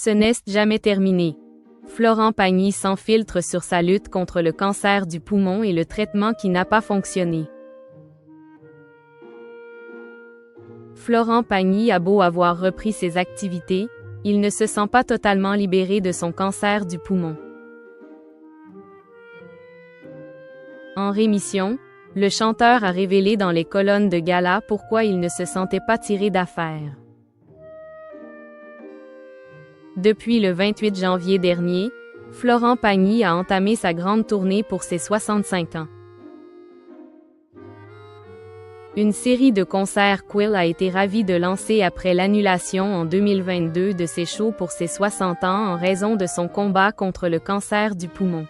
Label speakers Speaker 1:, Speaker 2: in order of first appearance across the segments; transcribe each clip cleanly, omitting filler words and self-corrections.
Speaker 1: Ce n'est jamais terminé. Florent Pagny s'enfiltre sur sa lutte contre le cancer du poumon et le traitement qui n'a pas fonctionné. Florent Pagny a beau avoir repris ses activités, il ne se sent pas totalement libéré de son cancer du poumon. En rémission, le chanteur a révélé dans les colonnes de gala pourquoi il ne se sentait pas tiré d'affaire. Depuis le 28 janvier dernier, Florent Pagny a entamé sa grande tournée pour ses 65 ans. Une série de concerts Quill a été ravi de lancer après l'annulation en 2022 de ses shows pour ses 60 ans en raison de son combat contre le cancer du poumon.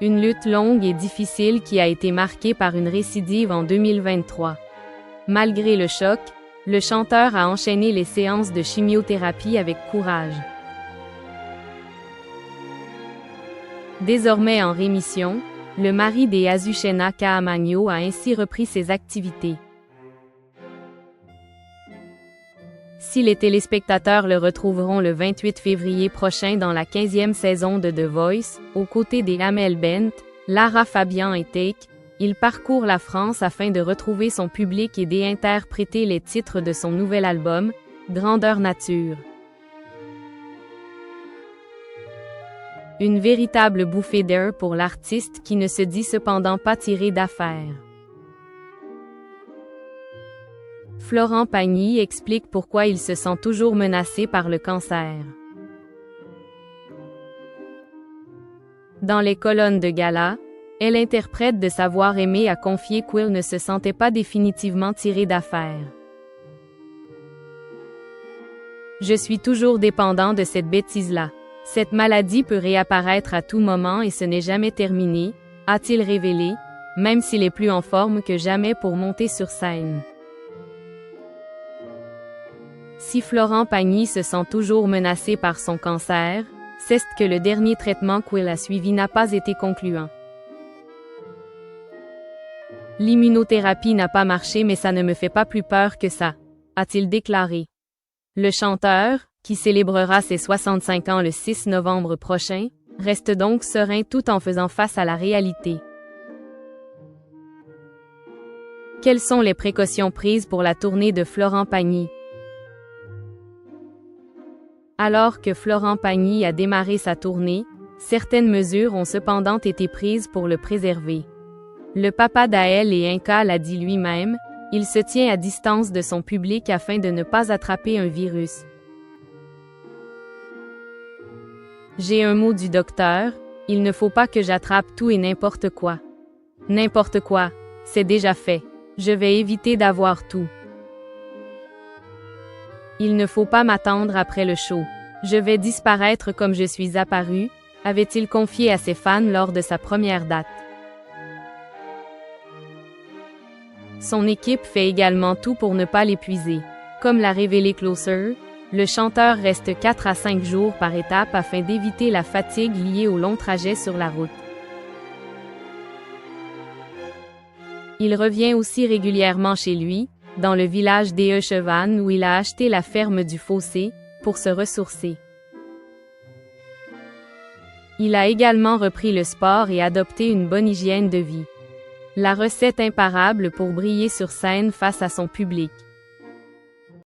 Speaker 1: Une lutte longue et difficile qui a été marquée par une récidive en 2023. Malgré le choc, le chanteur a enchaîné les séances de chimiothérapie avec courage. Désormais en rémission, le mari d'Azucena Caamaño a ainsi repris ses activités. Si les téléspectateurs le retrouveront le 28 février prochain dans la 15e saison de The Voice, aux côtés des Amel Bent, Lara Fabian et Take, il parcourt la France afin de retrouver son public et d'interpréter les titres de son nouvel album, Grandeur Nature. Une véritable bouffée d'air pour l'artiste qui ne se dit cependant pas tiré d'affaire. Florent Pagny explique pourquoi il se sent toujours menacé par le cancer. Dans les colonnes de gala, elle interprète de savoir aimer à confier qu'il ne se sentait pas définitivement tiré d'affaire. Je suis toujours dépendant de cette bêtise-là. Cette maladie peut réapparaître à tout moment et ce n'est jamais terminé, a-t-il révélé, même s'il est plus en forme que jamais pour monter sur scène. Si Florent Pagny se sent toujours menacé par son cancer, c'est que le dernier traitement qu'il a suivi n'a pas été concluant. L'immunothérapie n'a pas marché mais ça ne me fait pas plus peur que ça, a-t-il déclaré. Le chanteur, qui célébrera ses 65 ans le 6 novembre prochain, reste donc serein tout en faisant face à la réalité. Quelles sont les précautions prises pour la tournée de Florent Pagny? Alors que Florent Pagny a démarré sa tournée, certaines mesures ont cependant été prises pour le préserver. Le papa d'Aël et Inca l'a dit lui-même, il se tient à distance de son public afin de ne pas attraper un virus. J'ai un mot du docteur, il ne faut pas que j'attrape tout et n'importe quoi. N'importe quoi, c'est déjà fait. Je vais éviter d'avoir tout. Il ne faut pas m'attendre après le show. Je vais disparaître comme je suis apparu, avait-il confié à ses fans lors de sa première date. Son équipe fait également tout pour ne pas l'épuiser. Comme l'a révélé Closer, le chanteur reste 4 à 5 jours par étape afin d'éviter la fatigue liée au long trajet sur la route. Il revient aussi régulièrement chez lui, dans le village d'Echevannes où il a acheté la ferme du Fossé, pour se ressourcer. Il a également repris le sport et adopté une bonne hygiène de vie. La recette imparable pour briller sur scène face à son public.